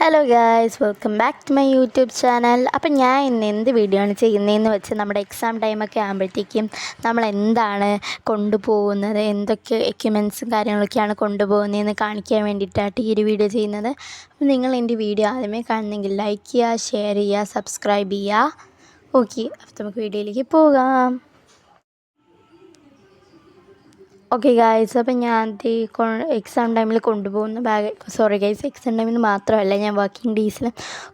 Hello guys, welcome back to my YouTube channel. അപ്പം ഞാൻ ഇന്ന് എന്ത് വീഡിയോ ആണ് ചെയ്യുന്നതെന്ന് വെച്ച് നമ്മുടെ എക്സാം ടൈമൊക്കെ ആകുമ്പോഴത്തേക്കും നമ്മൾ എന്താണ് കൊണ്ടുപോകുന്നത്, എന്തൊക്കെ എക്യുപ്മെൻറ്റ്സും കാര്യങ്ങളൊക്കെയാണ് കൊണ്ടുപോകുന്നതെന്ന് കാണിക്കാൻ വേണ്ടിയിട്ടാണ് ഈ ഒരു വീഡിയോ ചെയ്യുന്നത്. അപ്പം നിങ്ങൾ എൻ്റെ വീഡിയോ ആദ്യമേ കാണുന്നെങ്കിൽ ലൈക്ക് ചെയ്യുക, ഷെയർ ചെയ്യുക, സബ്സ്ക്രൈബ് ചെയ്യുക. ഓക്കെ, അപ്പം നമുക്ക് വീഡിയോയിലേക്ക് പോകാം. ഓക്കെ ഗായ്സ്, അപ്പം ഞാൻ എക്സാം ടൈമിൽ കൊണ്ടുപോകുന്ന ബാഗ്, എക്സാം ടൈമിൽ മാത്രമല്ല, ഞാൻ വർക്കിംഗ് ഡേയ്സിൽ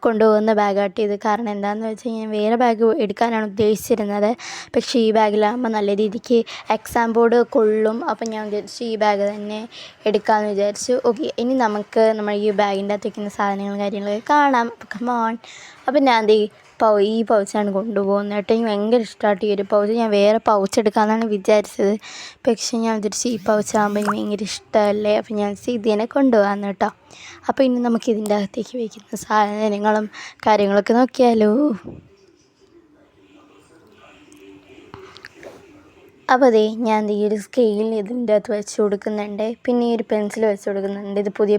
കൊണ്ടുപോകുന്ന ബാഗായിട്ട് ഇത്. കാരണം എന്താണെന്ന് വെച്ച് കഴിഞ്ഞാൽ വേറെ ബാഗ് എടുക്കാനാണ് ഉദ്ദേശിച്ചിരുന്നത്. പക്ഷേ ഈ ബാഗിലാകുമ്പോൾ നല്ല രീതിക്ക് എക്സാം ബോർഡ് കൊള്ളും. അപ്പം ഞാൻ വിചാരിച്ചു ഈ ബാഗ് തന്നെ എടുക്കാമെന്ന് വിചാരിച്ചു. ഓക്കെ, ഇനി നമുക്ക് നമ്മൾ ഈ ബാഗിൻ്റെ അകത്ത് വയ്ക്കുന്ന സാധനങ്ങളും കാര്യങ്ങളൊക്കെ കാണാം. കമോൺ. അപ്പം ഞാൻ ഈ പൗച്ചാണ് കൊണ്ടുപോകുന്നത് കേട്ടോ. എനിക്ക് ഭയങ്കര ഇഷ്ടമായിട്ട് ഈ ഒരു പൗച്ച്. ഞാൻ വേറെ പൗച്ച് എടുക്കാമെന്നാണ് വിചാരിച്ചത്. പക്ഷേ ഞാൻ വിചാരിച്ചു ഈ പൗച്ചാകുമ്പോൾ എനിക്ക് ഭയങ്കര ഇഷ്ടമല്ലേ, അപ്പം ഞാൻ ഇത് തന്നെ കൊണ്ടുപോകാമെന്ന് കേട്ടോ. അപ്പോൾ ഇനി നമുക്ക് ഇതിൻ്റെ അകത്തേക്ക് വയ്ക്കുന്ന സാധനങ്ങളും കാര്യങ്ങളൊക്കെ നോക്കിയാലോ. അപ്പോൾ അതേ ഞാൻ ഈ ഒരു സ്കെയിൽ ഇതിൻ്റെ അകത്ത് വെച്ച് കൊടുക്കുന്നുണ്ട്. പിന്നെ ഈ ഒരു പെൻസിൽ വെച്ച് കൊടുക്കുന്നുണ്ട്. ഇത് പുതിയ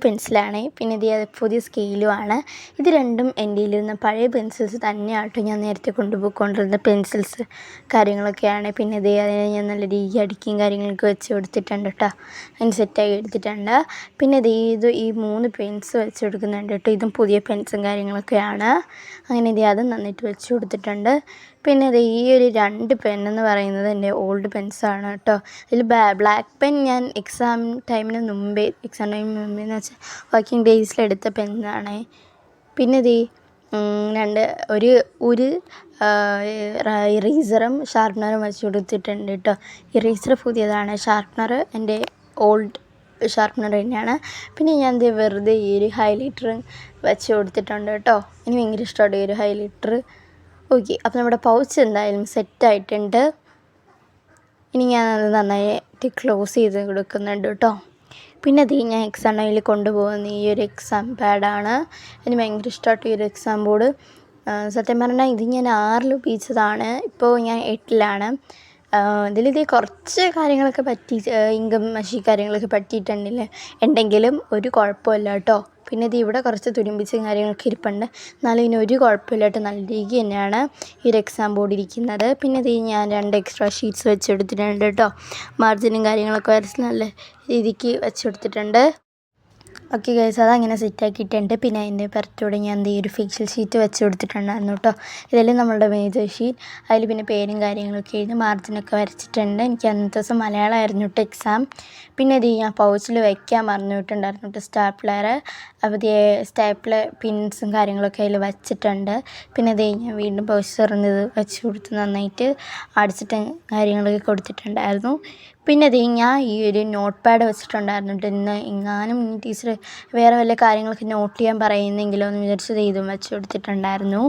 പെൻസിലാണ്. പിന്നെ ഇത് പുതിയ സ്കെയിലുമാണ്. ഇത് രണ്ടും എൻ്റെ കയ്യിലിരുന്ന പഴയ പെൻസിൽസ് തന്നെയാട്ടോ. ഞാൻ നേരത്തെ കൊണ്ടുപോയിക്കൊണ്ടിരുന്ന പെൻസിൽസ് കാര്യങ്ങളൊക്കെയാണ്. പിന്നെ ഇതേ അതിനെ ഞാൻ നല്ല രീതിക്ക് അടുക്കിയും കാര്യങ്ങളൊക്കെ വെച്ച് കൊടുത്തിട്ടുണ്ട് കേട്ടോ. അതിന് സെറ്റാക്കി എടുത്തിട്ടുണ്ട്. പിന്നെ ഈ 3 പെൻസ് വെച്ച് കൊടുക്കുന്നുണ്ട് കേട്ടോ. ഇതും പുതിയ പെൻസും കാര്യങ്ങളൊക്കെയാണ്. അങ്ങനെ അതും നന്നായിട്ട് വെച്ച് കൊടുത്തിട്ടുണ്ട്. പിന്നെ ഈ ഒരു 2 പെന്നെന്ന് പറയുന്നത് എൻ്റെ ഓൾഡ് പെൻസാണ് കേട്ടോ. ഇതിൽ ബ്ലാക്ക് പെൻ ഞാൻ എക്സാം ടൈമിന് മുമ്പേന്ന് വെച്ചാൽ വർക്കിംഗ് ഡേയ്സിലെടുത്ത പെന്നാണ്. പിന്നെ ഒരു ഇറേസറും ഷാർപ്പ്നറും വെച്ച് കൊടുത്തിട്ടുണ്ട് കേട്ടോ. ഇറേസർ പുതിയതാണ്, ഷാർപ്പ്നർ എൻ്റെ ഓൾഡ് ഷാർപ്പ്നർ തന്നെയാണ്. പിന്നെ ഞാൻ വെറുതെ ഈ ഒരു ഹൈലൈറ്റർ വെച്ച് കൊടുത്തിട്ടുണ്ട് കേട്ടോ. എനിക്ക് ഭയങ്കര ഇഷ്ടമാണ് ഈ ഒരു ഹൈലൈറ്റർ. ഓക്കെ, അപ്പോൾ നമ്മുടെ പൗച്ച് എന്തായാലും സെറ്റായിട്ടുണ്ട്. ഇനി ഞാനത് നന്നായിട്ട് ക്ലോസ് ചെയ്ത് കൊടുക്കുന്നുണ്ട് കേട്ടോ. പിന്നെ ഞാൻ എക്സാം ടൈമിൽ കൊണ്ടുപോകുന്ന ഈ ഒരു എക്സാം പാഡാണ്. എനിക്ക് ഭയങ്കര ഇഷ്ടമായിട്ട് ഈ ഒരു എക്സാം ബോർഡ്. സത്യം പറഞ്ഞാൽ ഇത് ഞാൻ 6 ഉപയോഗിച്ചതാണ്. ഇപ്പോൾ ഞാൻ 8ലാണ്. ഇതിൽ കുറച്ച് കാര്യങ്ങളൊക്കെ ഇങ്കം മഷി കാര്യങ്ങളൊക്കെ ഉണ്ടെങ്കിലും ഒരു കുഴപ്പമില്ല കേട്ടോ. പിന്നെ ഇവിടെ കുറച്ച് തുരുമ്പിച്ചും കാര്യങ്ങളൊക്കെ ഇരിപ്പുണ്ട്. എന്നാലും ഇതിന് ഒരു കുഴപ്പമില്ലായിട്ട് നല്ല രീതി തന്നെയാണ് ഈ ഒരു എക്സാം ബോർഡ് ഇരിക്കുന്നത്. പിന്നെ ഞാൻ 2 എക്സ്ട്രാ ഷീറ്റ്സ് വെച്ചെടുത്തിട്ടുണ്ട് കേട്ടോ. മാർജിനും കാര്യങ്ങളൊക്കെ വരച്ച് നല്ല രീതിക്ക് വെച്ചെടുത്തിട്ടുണ്ട്. ഓക്കെ ഗൈസ്, അതങ്ങനെ സെറ്റാക്കിയിട്ടുണ്ട്. പിന്നെ അതിൻ്റെ പുറത്തൂടെ ഞാൻ ഈ ഒരു ഫേഷ്യൽ ഷീറ്റ് വെച്ച് കൊടുത്തിട്ടുണ്ടായിരുന്നു കേട്ടോ. ഇതെല്ലാം നമ്മളുടെ മേജർ ഷീറ്റ്. അതിൽ പിന്നെ പേരും കാര്യങ്ങളൊക്കെ എഴുതി മാർജിനൊക്കെ വരച്ചിട്ടുണ്ട്. എനിക്ക് അന്നത്തെ ദിവസം മലയാളമായിരുന്നു കേട്ടോ എക്സാം. പിന്നെ ഞാൻ പൗച്ചിൽ വയ്ക്കാൻ മറന്നിട്ടുണ്ടായിരുന്നു കേട്ടോ സ്റ്റാപ്ലർ. അപ്പോൾ സ്റ്റാപ്ലർ പിൻസും കാര്യങ്ങളൊക്കെ അതിൽ വച്ചിട്ടുണ്ട്. പിന്നെ ഞാൻ വീണ്ടും പൗച്ച് തുറന്നത് വെച്ച് കൊടുത്ത് നന്നായിട്ട് അടിച്ചിട്ട് കാര്യങ്ങളൊക്കെ കൊടുത്തിട്ടുണ്ടായിരുന്നു. പിന്നെ ഞാൻ ഈ ഒരു നോട്ട് പാഡ് വെച്ചിട്ടുണ്ടായിരുന്നു കേട്ടോ. എങ്ങാനും ടീച്ചർ വേറെ വല്ല കാര്യങ്ങളൊക്കെ നോട്ട് ചെയ്യാൻ പറയുന്നെങ്കിലോ എന്ന് വിചാരിച്ചത് ഇതും വെച്ച് കൊടുത്തിട്ടുണ്ടായിരുന്നു.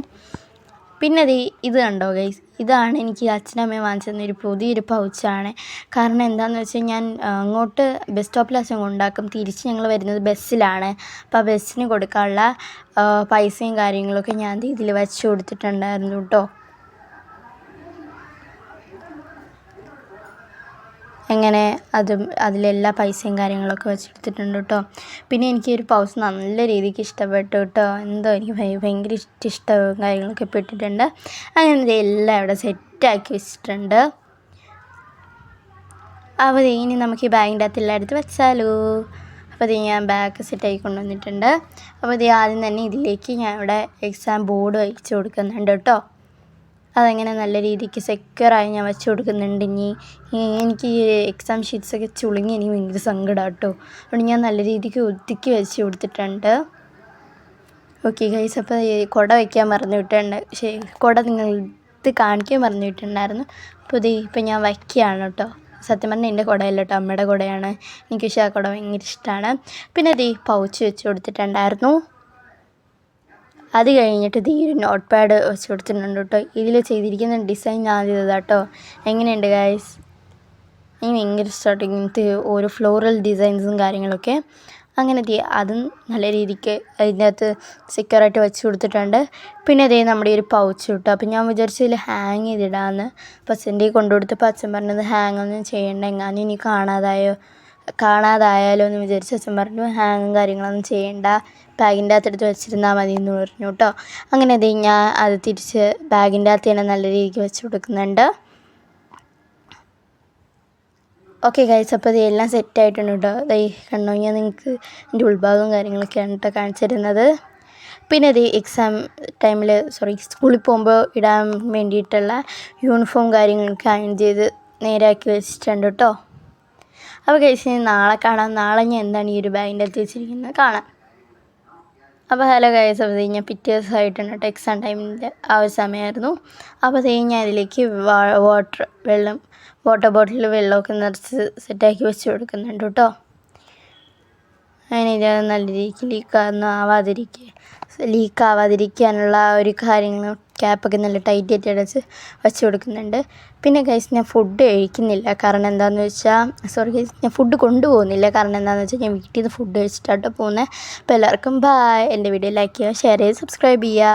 പിന്നെ ഇത് കണ്ടോ ഗൈസ്, ഇതാണ് എനിക്ക് അച്ഛനമ്മയും വാങ്ങിച്ചു തന്നൊരു പുതിയൊരു പൗച്ചാണ്. കാരണം എന്താണെന്ന് വെച്ചാൽ ഞാൻ അങ്ങോട്ട് ബസ് സ്റ്റോപ്പിലാണ് കൊണ്ടാക്കും, തിരിച്ച് ഞങ്ങൾ വരുന്നത് ബസ്സിലാണ്. അപ്പോൾ ആ ബസ്സിന് കൊടുക്കാനുള്ള പൈസയും കാര്യങ്ങളൊക്കെ ഞാൻ ഇതിൽ വെച്ച് കൊടുത്തിട്ടുണ്ടായിരുന്നു കേട്ടോ. അങ്ങനെ അതിലെല്ലാ പൈസയും കാര്യങ്ങളൊക്കെ വെച്ചെടുത്തിട്ടുണ്ട് കേട്ടോ. പിന്നെ എനിക്ക് ഒരു പൗച്ച് നല്ല രീതിക്ക് ഇഷ്ടപ്പെട്ടു കേട്ടോ. എന്തോ എനിക്ക് ഭയങ്കര ഇഷ്ടവും കാര്യങ്ങളൊക്കെ പെട്ടിട്ടുണ്ട്. അങ്ങനെ എല്ലാം ഇവിടെ സെറ്റാക്കി വെച്ചിട്ടുണ്ട്. അപ്പോൾ ഇനി നമുക്ക് ഈ ബാഗിൻ്റെ അകത്ത് എല്ലാം എടുത്ത് വെച്ചാലോ. അപ്പോൾ ഞാൻ ബാഗ് സെറ്റാക്കി കൊണ്ടുവന്നിട്ടുണ്ട്. അപ്പോൾ ആദ്യം തന്നെ ഇതിലേക്ക് ഞാൻ ഇവിടെ എക്സാം ബോർഡ് വെച്ച് കൊടുക്കുന്നുണ്ട് കേട്ടോ. അതങ്ങനെ നല്ല രീതിക്ക് സെക്യൂറായി ഞാൻ വെച്ച് കൊടുക്കുന്നുണ്ട്. എനിക്ക് ഈ എക്സാം ഷീറ്റ്സൊക്കെ ചുളുങ്ങി എനിക്ക് ഭയങ്കര സങ്കടമാണ് കേട്ടോ. അതുകൊണ്ട് ഞാൻ നല്ല രീതിക്ക് ഒതുക്കി വെച്ച് കൊടുത്തിട്ടുണ്ട്. ഓക്കെ ഗൈസ്, അപ്പോൾ കുട വയ്ക്കാൻ മറന്നിട്ടുണ്ട്. കുട നിങ്ങൾക്ക് കാണിക്കാൻ മറന്നിട്ടുണ്ടായിരുന്നു. അപ്പോൾ ഇപ്പം ഞാൻ വയ്ക്കുകയാണ് കേട്ടോ. സത്യം പറഞ്ഞാൽ എൻ്റെ കുടയല്ല കേട്ടോ, അമ്മയുടെ കുടയാണ്. എനിക്ക് പക്ഷേ ആ കുട ഭയങ്കര ഇഷ്ടമാണ്. പിന്നെ പൗച്ച് വെച്ച് കൊടുത്തിട്ടുണ്ടായിരുന്നു. അത് കഴിഞ്ഞിട്ട് ഈ ഒരു നോട്ട് പാഡ് വെച്ച് കൊടുത്തിട്ടുണ്ട് കേട്ടോ. ഇതിൽ ചെയ്തിരിക്കുന്ന ഡിസൈൻ ഞാൻ കേട്ടോ. എങ്ങനെയുണ്ട് ഗൈസ്? എനിക്ക് ഭയങ്കര ഇഷ്ടമായിട്ട് ഇങ്ങനത്തെ ഓരോ ഫ്ലോറൽ ഡിസൈൻസും കാര്യങ്ങളൊക്കെ. അങ്ങനെ അതും നല്ല രീതിക്ക് അതിൻ്റെ അകത്ത് സെക്യൂറായിട്ട് വെച്ച് കൊടുത്തിട്ടുണ്ട്. പിന്നെ നമ്മുടെ ഒരു പൗച്ച് കിട്ടും. അപ്പം ഞാൻ വിചാരിച്ചു ഇതിൽ ഹാങ് ചെയ്തിടാമെന്ന്. അപ്പോൾ അച്ഛൻ്റെ കൊണ്ടുകൊടുത്തപ്പോൾ അച്ഛൻ പറഞ്ഞത് ഹാങ് ഒന്നും ചെയ്യണ്ട, എങ്ങാനും ഇനി കാണാതായോ കാണാതായാലോ എന്ന് വിചാരിച്ച് അച്ഛൻ പറഞ്ഞു ഹാങ്ങും കാര്യങ്ങളൊന്നും ചെയ്യണ്ട, ബാഗിൻ്റെ അകത്തെടുത്ത് വെച്ചിരുന്നാൽ മതി എന്ന് പറഞ്ഞു കേട്ടോ. അങ്ങനെ അത് ഞാൻ അത് തിരിച്ച് ബാഗിൻ്റെ അകത്ത് തന്നെ നല്ല രീതിക്ക് വെച്ച് കൊടുക്കുന്നുണ്ട്. ഓക്കെ ഗൈസ്, അപ്പോൾ ഇതെല്ലാം സെറ്റായിട്ടുണ്ട് കേട്ടോ. കണ്ടോ, ഞാൻ നിങ്ങൾക്ക് എൻ്റെ ഉൾഭാഗവും കാര്യങ്ങളൊക്കെയാണ് കേട്ടോ കാണിച്ചു തരുന്നത്. പിന്നെ ഇത് എക്സാം ടൈമിൽ സ്കൂളിൽ പോകുമ്പോൾ ഇടാൻ വേണ്ടിയിട്ടുള്ള യൂണിഫോം കാര്യങ്ങളൊക്കെ അയൺ ചെയ്ത് നേരാക്കി വെച്ചിട്ടുണ്ട് കേട്ടോ. അപ്പോൾ ഗൈസ് നാളെ കാണാം. നാളെ ഞാൻ എന്താണ് ഈ ഒരു ബാഗിൻ്റെ അകത്ത് വെച്ചിരിക്കുന്നത് കാണാം. അപ്പോൾ ഹലോ ഗൈസ്, അപ്പോൾ ഞാൻ പിറ്റേ ദിവസമായിട്ടാണ് കേട്ടോ എക്സാം ടൈമിൻ്റെ ആ ഒരു സമയമായിരുന്നു. അപ്പോൾ ഞാൻ അതിലേക്ക് വാട്ടർ ബോട്ടിൽ വെള്ളമൊക്കെ നിറച്ച് സെറ്റാക്കി വെച്ച് കൊടുക്കുന്നുണ്ട് കേട്ടോ. അങ്ങനെ ഇത് നല്ല രീതിക്ക് ലീക്കാവാതിരിക്കാനുള്ള ഒരു കാര്യങ്ങൾ ക്യാപ്പൊക്കെ നല്ല ടൈറ്റായിട്ട് അടച്ച് വെച്ച് കൊടുക്കുന്നുണ്ട്. പിന്നെ ഗൈസ് ഞാൻ ഫുഡ് കഴിക്കുന്നില്ല, കാരണം എന്താണെന്ന് വെച്ചാൽ ഞാൻ ഫുഡ് കൊണ്ടുപോകുന്നില്ല. കാരണം എന്താണെന്ന് വെച്ചാൽ ഞാൻ വീട്ടിൽ നിന്ന് ഫുഡ് കഴിച്ചിട്ടാട്ടോ പോകുന്നത്. അപ്പോൾ എല്ലാവർക്കും ബൈ. എൻ്റെ വീഡിയോ ലൈക്ക് ചെയ്യുക, ഷെയർ ചെയ്യുക, സബ്സ്ക്രൈബ് ചെയ്യുക.